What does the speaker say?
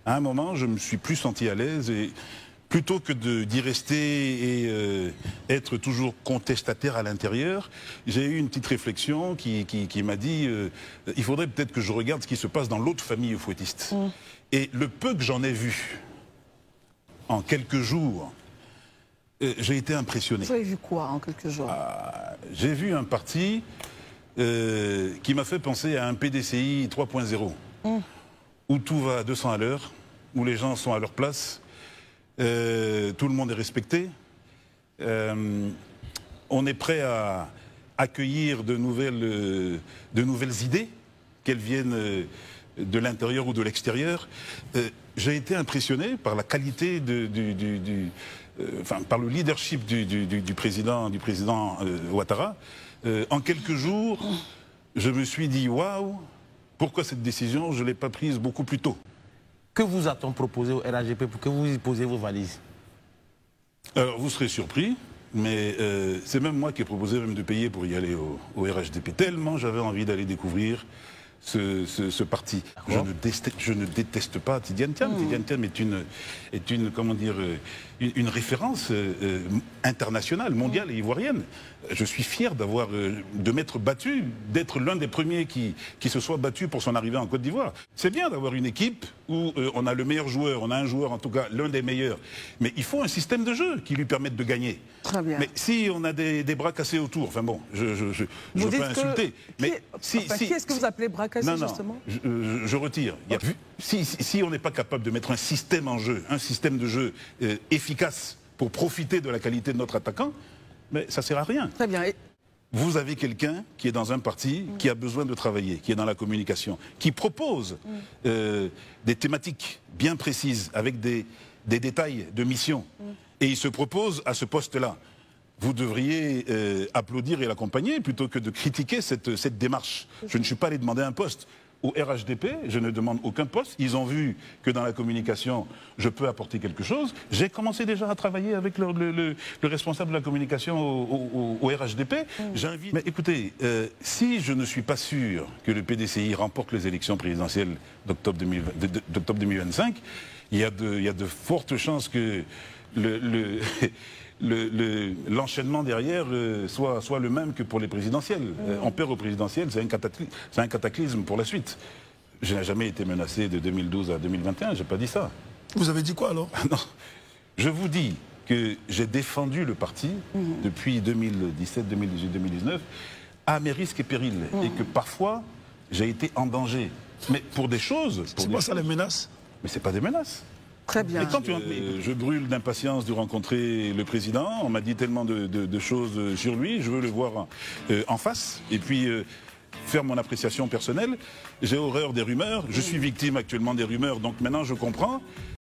À un moment, je me suis plus senti à l'aise et plutôt que d'y rester et être toujours contestataire à l'intérieur, j'ai eu une petite réflexion qui m'a dit il faudrait peut-être que je regarde ce qui se passe dans l'autre famille fouettiste. Et le peu que j'en ai vu en quelques jours, j'ai été impressionné. Vous avez vu quoi en quelques jours? J'ai vu un parti qui m'a fait penser à un PDCI 3.0, où tout va à 200 à l'heure, où les gens sont à leur place, tout le monde est respecté, on est prêt à accueillir de nouvelles idées, qu'elles viennent de l'intérieur ou de l'extérieur. J'ai été impressionné par la qualité par le leadership du président Ouattara. En quelques jours, je me suis dit waouh, pourquoi cette décision je ne l'ai pas prise beaucoup plus tôt? Que vous a-t-on proposé au RHDP pour que vous y posiez vos valises? Alors vous serez surpris, mais c'est même moi qui ai proposé même de payer pour y aller au RHDP. Tellement j'avais envie d'aller découvrir ce parti. Je ne déteste pas Tidiane Thiam. Tidiane Thiam est une référence internationale, mondiale et ivoirienne. Je suis fier de m'être battu, d'être l'un des premiers qui se soit battu pour son arrivée en Côte d'Ivoire. C'est bien d'avoir une équipe où on a le meilleur joueur, on a un joueur en tout cas l'un des meilleurs, mais il faut un système de jeu qui lui permette de gagner. Très bien. Mais si on a des bras cassés autour, enfin bon, je ne veux pas insulter. Mais qui est-ce que vous appelez bras cassés, justement? Je retire. Si on n'est pas capable de mettre un système en jeu, un système de jeu efficace pour profiter de la qualité de notre attaquant, mais ça ne sert à rien. Très bien. Vous avez quelqu'un qui est dans un parti, qui a besoin de travailler, qui est dans la communication, qui propose des thématiques bien précises, avec des détails de mission, et il se propose à ce poste-là. Vous devriez applaudir et l'accompagner plutôt que de critiquer cette démarche. Je ne suis pas allé demander un poste. Au RHDP, je ne demande aucun poste. Ils ont vu que dans la communication, je peux apporter quelque chose. J'ai commencé déjà à travailler avec le responsable de la communication au RHDP. Mais écoutez, si je ne suis pas sûr que le PDCI remporte les élections présidentielles d'octobre 2025, il y a de fortes chances que l'enchaînement derrière soit le même que pour les présidentielles. On perd aux présidentielles, c'est un cataclysme pour la suite. Je n'ai jamais été menacé de 2012 à 2021, je n'ai pas dit ça. Vous avez dit quoi alors? Non, je vous dis que j'ai défendu le parti depuis 2017, 2018, 2019 à mes risques et périls et que parfois j'ai été en danger. Mais pour des choses... C'est pas ça les menaces? Mais ce n'est pas des menaces. Très bien. Je brûle d'impatience de rencontrer le président. On m'a dit tellement de choses sur lui. Je veux le voir en face et puis faire mon appréciation personnelle. J'ai horreur des rumeurs. Je suis victime actuellement des rumeurs. Donc maintenant, je comprends.